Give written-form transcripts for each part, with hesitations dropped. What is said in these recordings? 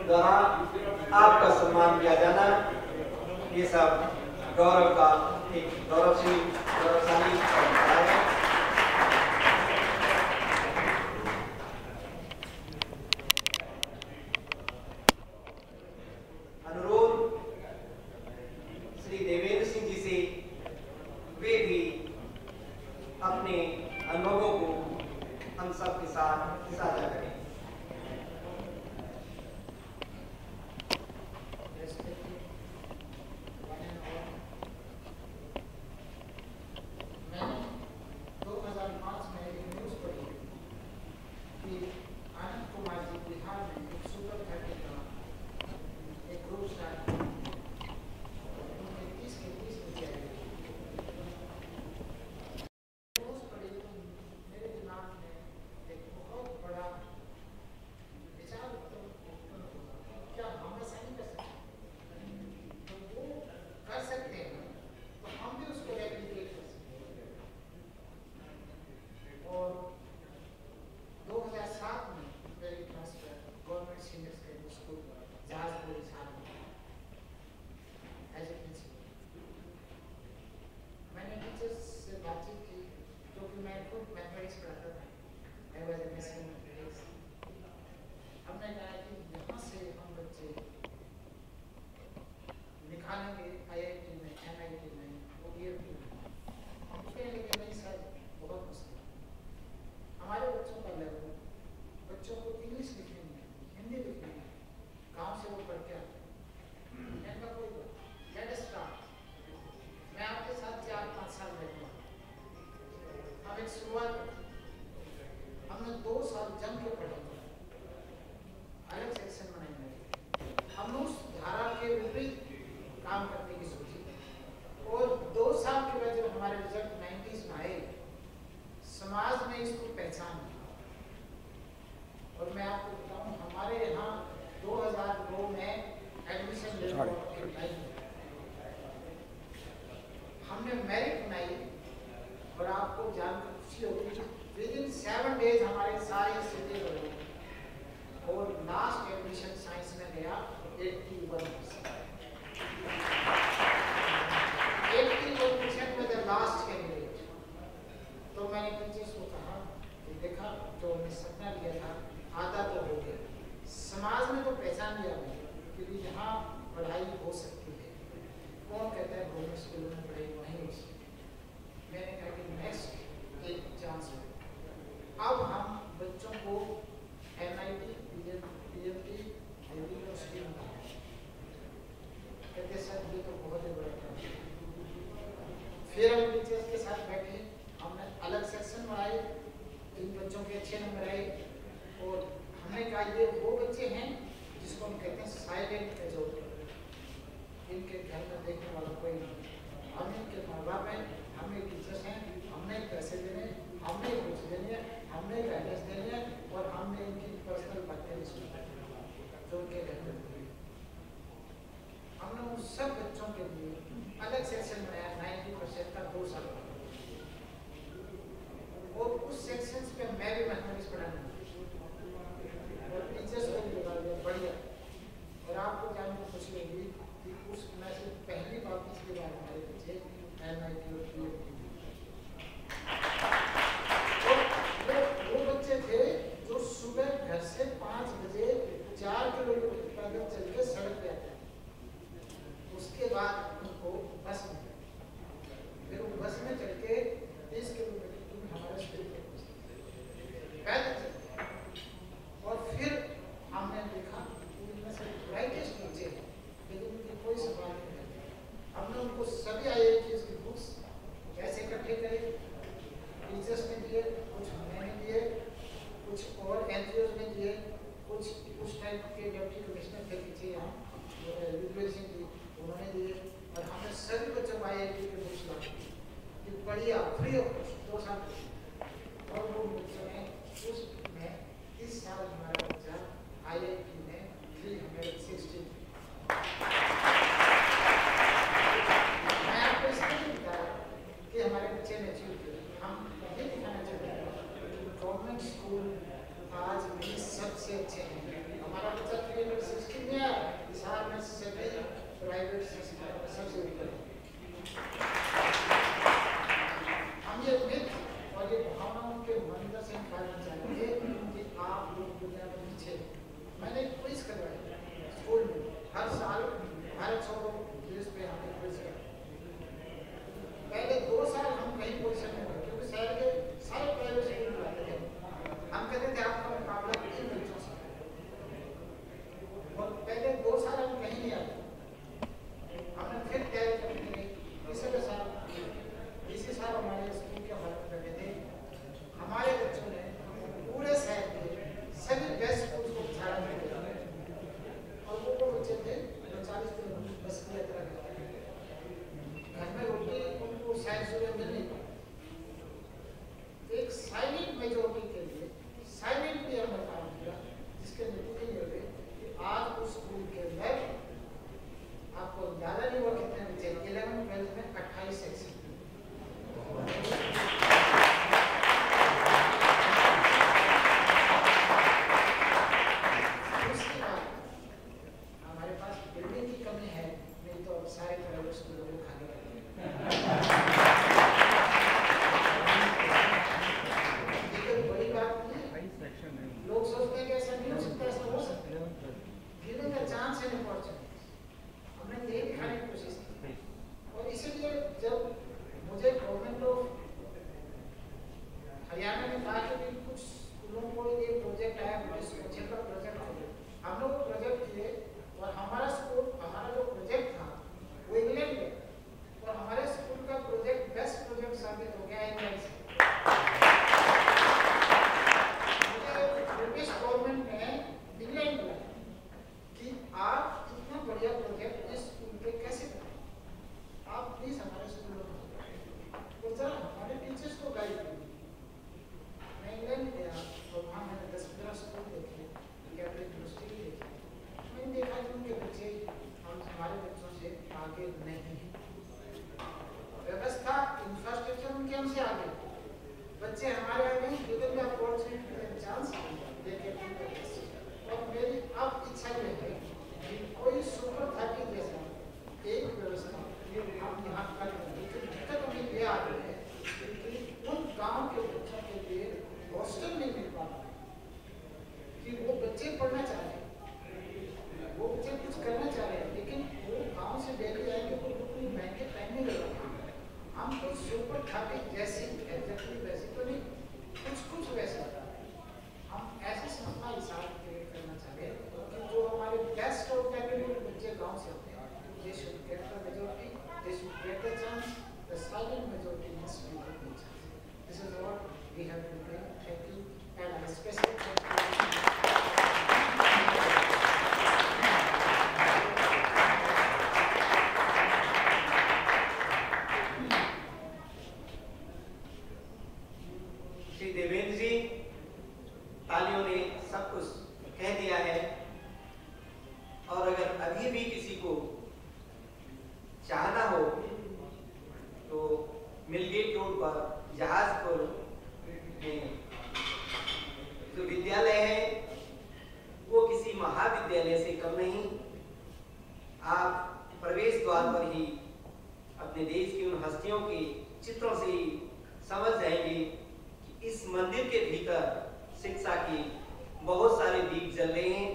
द्वारा आपका सम्मान किया जाना, ये सब गौरव का एक गौरवशाली परंपरा है। अनुरोध श्री देवेंद्र सिंह जी से वे भी अपने अनुभवों को हम सब के साथ साझा करें। फिर हम टीचर्स के साथ बैठे, हमने अलग सेक्शन बनाए, इन बच्चों के अच्छे नंबर आए और हमने कहा ये वो बच्चे हैं जिसको हम कहते हैं साइलेंट मेजॉरिटी, इनके घर में देखने वाला कोई नहीं, हम इनके माँ बाप हैं, हम एक टीचर्स हैं, हमने पैसे देने, हमने कुछ देने, हमने गाइडेंस देने और हमने इनकी पर्सनल बातें सुननी जो उनके घर में हुई। हमने उन सब बच्चों के लिए अलग सेक्शन बनाया 90% का 2 साल और उस सेक्शंस पे मैं भी मैथमेटिक्स पढ़ाना और टीचर्स को भी लगा दिया बढ़िया। और आपको जानकर खुशी होगी कि उसमें से पहली बात इसके बाद हमारे बच्चे MIT और वो बच्चे थे जो सुबह घर से 5 बजे 4 किलोमीटर पैदल चल के सड़क पे आते। उसके बाद उनको बस में, फिर वो बस में चल के 30 किलोमीटर हमारे स्कूल पे पैदल चोरी करें। हम ये मिथ और ये भावनाओं के मंदिर से निकालना चाहेंगे कि आप लोग दुनिया में पीछे। मैंने क्विज करवाया स्कूल में, हर साल भारत छोड़ो देश पे हमने क्विज किया। पहले 2 साल हम कहीं पोजीशन में हुए क्योंकि शहर के सारे प्राइवेट स्कूल में आते थे। हम कहते थे आपका मुकाबला 3 बच्चों से, और पहले 2 साल हम कहीं नहीं आते। हमने फिर तैयारी करनी रही। इसी साल हमारे स्कूल के हालत बैठे थे, हमारे बच्चों ने पूरे शहर के सभी बेस्ट स्कूल को छाड़ा किया, और वो बच्चे थे जो 40 किलोमीटर बस की यात्रा करते थे। घर में रोटी उनको शायद सुबह मिल नहीं पाती। एक साइलेंट मेजोरिटी के लिए साइलेंटली हमने काम किया, जिसके नतीजे ये हुए कि आज उस स्कूल के अंदर आपको ज़्यादा नहीं हुआ कितने बच्चे 11-12 में 28 सेक्शन। उसके बाद हमारे पास बिल्डिंग की कमी है, नहीं तो सारे प्राइवेट स्कूलों को खाली कर देंगे। लेकिन बड़ी बात नहीं, लोग सोचते हैं कि ऐसा नहीं हो सकता, ऐसा हो सकता है। Given the chance and opportunity, हमने यही दिखाने की कोशिश की। और इसीलिए जब मुझे गवर्नमेंट ऑफ हरियाणा ने कहा कि कुछ स्कूलों को ये प्रोजेक्ट आया, कोचिंग का प्रोजेक्ट है, हम लोग प्रोजेक्ट किए, और हमारा स्कूल, हमारा जो प्रोजेक्ट था वो इंग्लैंड में, और हमारे स्कूल का प्रोजेक्ट बेस्ट प्रोजेक्ट साबित हो गया इंग्लैंड से। ब्रिटिश गवर्नमेंट ने इंग्लैंड में कि आप इतना बढ़िया प्रोजेक्ट इस स्कूल पे कैसे करें, आप प्लीज हमारे स्कूल में और जरा हमारे टीचर्स को गाइड करिए। मैं इंग्लैंड गया और वहाँ मैंने 10-15 स्कूल देखे, कैथोलिक यूनिवर्सिटी भी देखी। मैंने देखा कि उनके बच्चे हम हमारे बच्चों से आगे नहीं हैं। व्यवस्था, इंफ्रास्ट्रक्चर उनके हमसे आगे, बच्चे हमारे आगे हैं, लेकिन अपॉर्चुनिटी चांस देखे। और मेरी अब इच्छा ये है कि कोई सुपर 30 जैसा एक व्यवस्था हम यहाँ कर दें। दिक्कत हमें ये आ रही है कि उन गांव के बच्चों के लिए हॉस्टल नहीं मिल पा रहा, कि वो बच्चे पढ़ना चाह रहे हैं, वो बच्चे कुछ करना चाह रहे हैं, लेकिन वो गांव से डेली आएंगे तो कोई महंगे टाइम नहीं लगा। हम कुछ सुपर 30 जैसी एग्जैक्टली वैसी तो नहीं, कुछ वैसा हम ऐसी संस्था हिसाब क्रिएट करना चाहते हैं कि जो हमारे बेस्ट और कैपेबल बच्चे गांव से आते हैं, they should get the majority, they should get the chance, the silent majority must be given the chance. This is what we have been doing. Thank you, and I especially thank you. Shri Devendra जी, तालियों ने सब कुछ कह दिया है, और अगर अभी भी किसी को चाहना हो तो मिलगेट रोड पर जहाजपुर में जो विद्यालय है वो किसी महाविद्यालय से कम नहीं। आप प्रवेश द्वार पर ही अपने देश की उन हस्तियों के चित्रों से ही समझ जाएंगे कि इस मंदिर के भीतर शिक्षा की बहुत सारे दीप जल रहे हैं।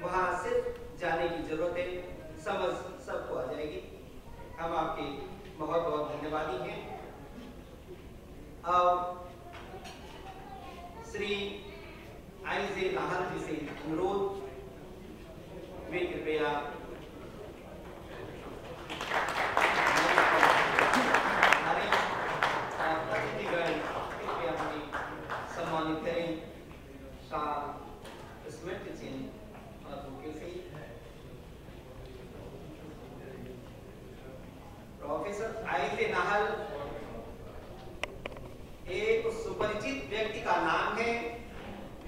वहां सिर्फ जाने की जरूरत है, समझ सबको आ जाएगी। हम आपके बहुत बहुत धन्यवादी हैं। अब श्री आई.जे. नाहर जी से अनुरोध, वे कृपया सम्मानित करें। शाल, स्मृति चिन्ह और बुके से प्रोफेसर आई.जे. नाहर एक सुपरिचित व्यक्ति का नाम है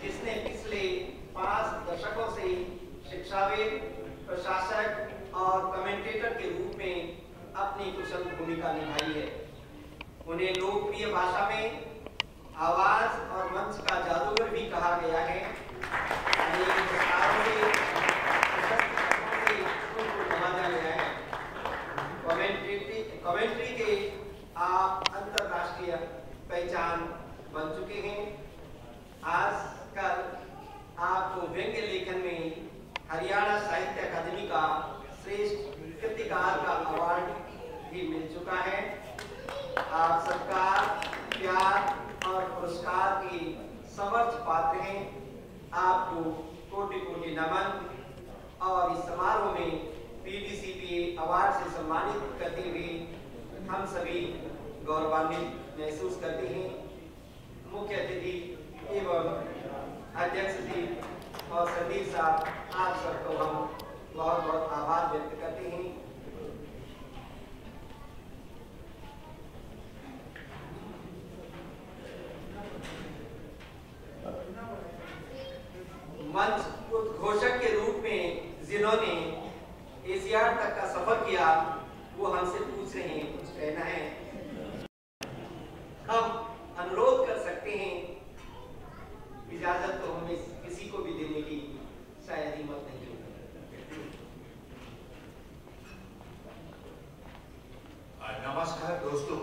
जिसने पिछले 5 दशकों से शिक्षाविद, प्रशासक और कमेंटेटर के रूप में अपनी कुशल भूमिका निभाई है। उन्हें लोकप्रिय भाषा में आवाज और मंच का जादूगर भी कहा गया है। अनेक पुरस्कारों से, प्रशस्ति पत्रों से उनको नवाजा गया है। हरियाणा साहित्य अकादमी का श्रेष्ठ कृतिकार का अवार्ड भी मिल चुका है। आप सबका प्यार और पुरस्कार की समर्थ पात्र हैं। आपको कोटि कोटि नमन। और इस समारोह में PBCPA अवार्ड से सम्मानित करते हुए हम सभी गौरवान्वित महसूस करते हैं। मुख्य अतिथि एवं अध्यक्ष जी और संदीप साहब, आप सबको हम बहुत बहुत आभार व्यक्त करते हैं। मंच उद्घोषक के रूप में जिन्होंने एशियाड तक का सफर किया, वो हमसे पूछ रहे हैं कुछ कहना है। हम अनुरोध कर सकते हैं, इजाजत तो हमें किसी को भी देने की शायद हिम्मत नहीं होगी। नमस्कार दोस्तों,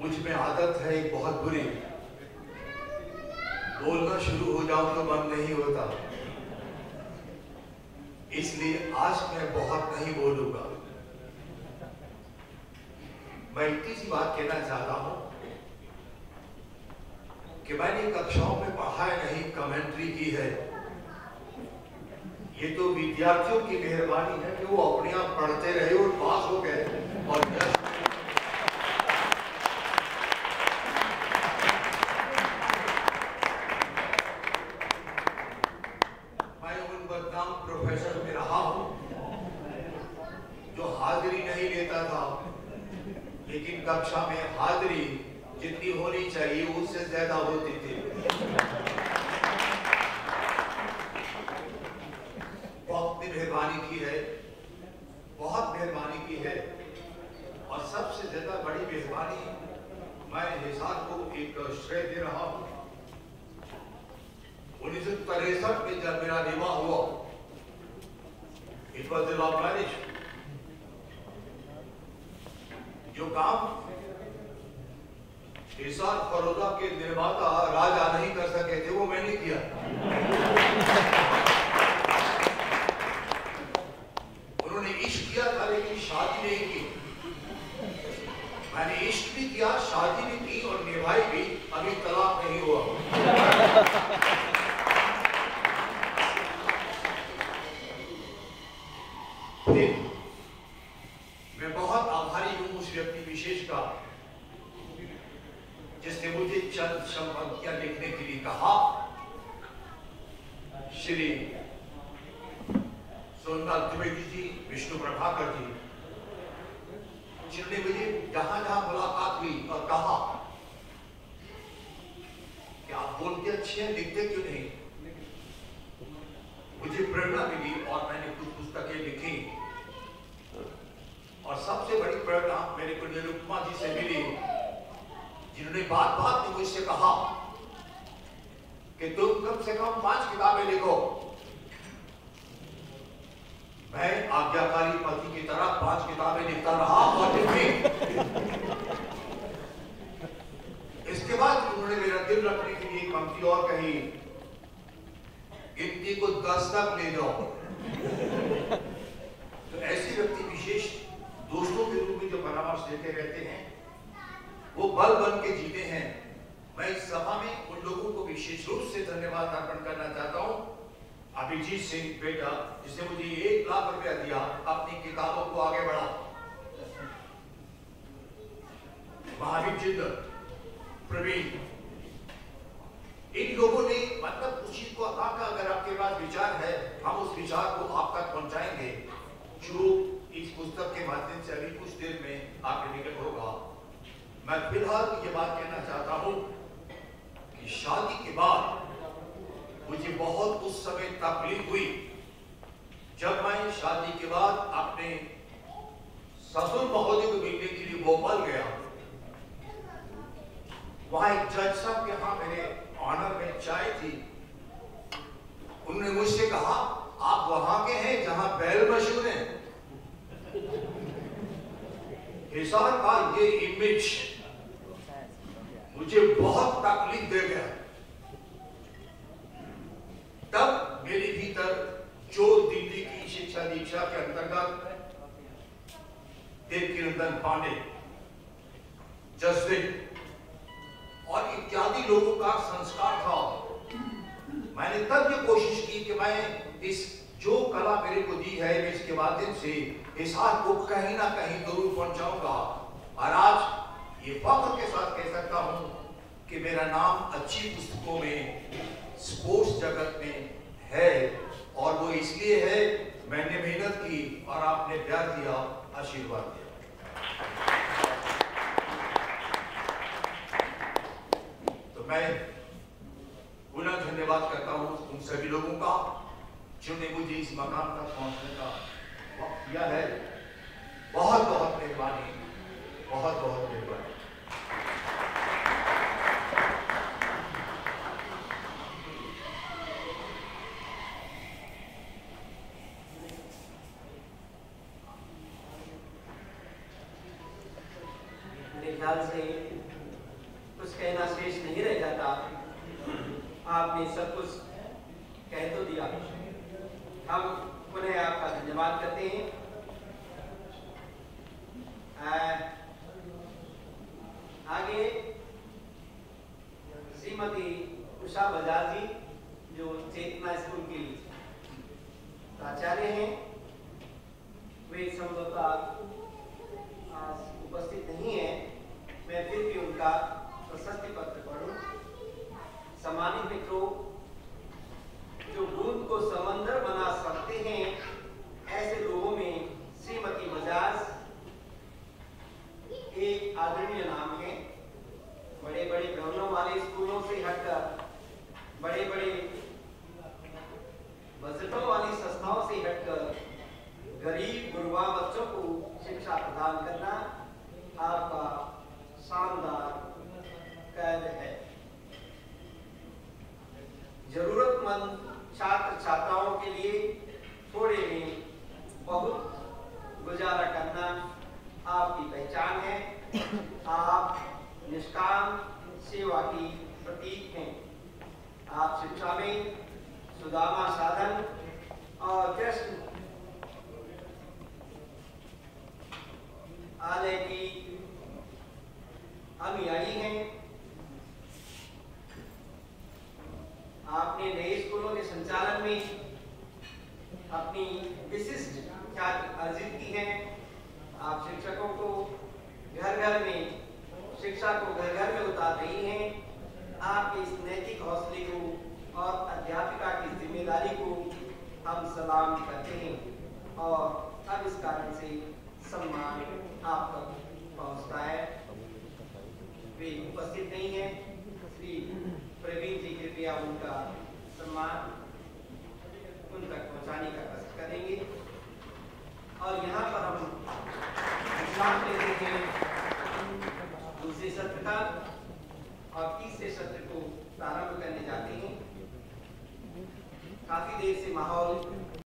मुझ में आदत है एक बहुत बुरी, बोलना शुरू हो जाऊं तो मन नहीं होता, इसलिए आज मैं बहुत नहीं बोलूंगा। मैं इतनी सी बात कहना चाहता हूं कि मैंने कक्षाओं में पढ़ाई नहीं, कमेंट्री की है। ये तो विद्यार्थियों की मेहरबानी है कि वो अपने आप पढ़ते रहे और पास हो गए। और मैं उन बदनाम प्रोफेसर में रहा हूं जो हाजिरी नहीं लेता था, लेकिन कक्षा में हाजिरी जितनी होनी चाहिए उससे ज्यादा होती थी। बहुत मेहरबानी की है, बहुत मेहरबानी की है। और सबसे ज्यादा बड़ी मेहरबानी मैं हिसार को एक श्रेय दे रहा हूं। 1963 में जब मेरा विवाह हुआ, इट वॉज लव मैरिज। जो काम हिसार फरोजा के निर्माता राजा नहीं कर सके थे, वो मैंने किया। उन्होंने इश्क किया था लेकिन शादी नहीं की। मैंने इश्क भी किया, शादी भी की और निभाई भी, अभी तलाक नहीं हुआ। फिर मैं बहुत आभारी हूं उस व्यक्ति विशेष का जिसने मुझे चंद पंक्तियां लिखने के लिए कहा। श्री सोमनाथ द्विवेदी जी, विष्णु प्रभाकर जी, जिन्होंने मुझे जहां जहां मुलाकात हुई और कहा कि आप बोलते अच्छे हैं, लिखते क्यों नहीं, मुझे प्रेरणा मिली और मैंने कुछ पुस्तकें लिखी। और सबसे बड़ी प्रेरणा मेरे को निरुपमा जी से मिली, जिन्होंने बात बात में मुझसे कहा कि तुम कम से कम 5 किताबें लिखो। मैं आज्ञाकारी पति की तरह 5 किताबें लिखता रहा और लिखी। इसके बाद उन्होंने मेरा दिल रखने के लिए एक पंक्ति और कही, गिनती को 10 तक ले जाओ। तो ऐसे व्यक्ति विशेष दोस्तों के रूप में जो परामर्श देते रहते हैं, वो बल बन के जीते हैं। मैं इस सभा में उन लोगों को विशेष रूप से धन्यवाद अर्पण करना चाहता हूं। अभिजीत सिंह बेटा, जिसने मुझे 1 लाख रुपया दिया अपनी किताबों को आगे बढ़ा। महावीर जिंदल, प्रवीण, इन लोगों ने मतलब उस चीज को कहा कि अगर आपके पास विचार है, हम उस विचार को आप तक पहुंचाएंगे, जो इस पुस्तक के माध्यम से अभी कुछ देर में आपके निकट होगा। मैं फिलहाल ये बात कहना चाहता हूं कि शादी के बाद मुझे बहुत उस समय तकलीफ हुई जब मैं शादी के बाद अपने ससुर महोदय को मिलने के लिए भोपाल गया। वहां एक जज साहब के यहाँ मेरे ऑनर में चाय थी। उन्होंने मुझसे कहा, आप वहां के हैं जहां बैल मशहूर है। हिसार का ये इमेज मुझे बहुत तकलीफ दे गया। परीक्षा के अंतर्गत देवकीनंदन पांडे, जसविक और इत्यादि लोगों का संस्कार था। मैंने तब ये कोशिश की कि मैं इस जो कला मेरे को दी है, मैं इसके माध्यम से इस हाथ को कहीं ना कहीं जरूर पहुंचाऊंगा। और आज ये फख्र के साथ कह सकता हूं कि मेरा नाम अच्छी पुस्तकों में, स्पोर्ट्स जगत में है, और वो इसलिए है मैंने मेहनत की और आपने प्यार दिया, आशीर्वाद दिया। तो मैं पुनः धन्यवाद करता हूं उन सभी लोगों का जिन्होंने मुझे इस मकाम तक पहुंचने का वक्त दिया है। बहुत बहुत मेहरबानी, बहुत बहुत मेहरबानी। मेरे ख्याल से कुछ कहना शेष नहीं रह जाता। आपने सब कुछ कह तो दिया। हम पुनः आपका धन्यवाद करते हैं। आगे श्रीमती उषा बजाज जी, जो चेतना स्कूल की प्राचार्य हैं, वे संभवतः उपस्थित नहीं है। मैं फिर भी उनका प्रशस्ति पत्र पढ़ूं। सम्मानित मित्रों, जो बूंद को समंदर बना सकते हैं, ऐसे लोगों में श्रीमती बजाज एक आदरणीय नाम है। बड़े बड़े भवनों वाले स्कूलों से हटकर, बड़े बड़े बजटों वाली संस्थाओं से हटकर गरीब गुरुआ बच्चों को शिक्षा प्रदान करना आपका शानदार कार्य है। जरूरतमंद छात्र छात्राओं के लिए थोड़े में बहुत गुजारा करना आपकी पहचान है। आप निष्काम सेवा की प्रतीक हैं। आप शिक्षा में सुदामा साधन और कृष्ण आलय की अनुयायी हैं। आपने नए स्कूलों के संचालन में अपनी विशिष्ट ख्याति अर्जित की है। आप शिक्षकों को घर घर में, शिक्षा को घर घर में उतार रही हैं। आपके इस नैतिक हौसले को और अध्यापिका की जिम्मेदारी को हम सलाम करते हैं। और अब इस कारण से सम्मान आप तक पहुंचता है। वे उपस्थित नहीं है। श्री प्रवीण जी कृपया उनका सम्मान उन तक पहुंचाने का कष्ट करेंगे। और यहाँ पर हम विश्राम लेते हैं दूसरे सत्र का और तीसरे सत्र को प्रारंभ करने जाते हैं। काफी देर से माहौल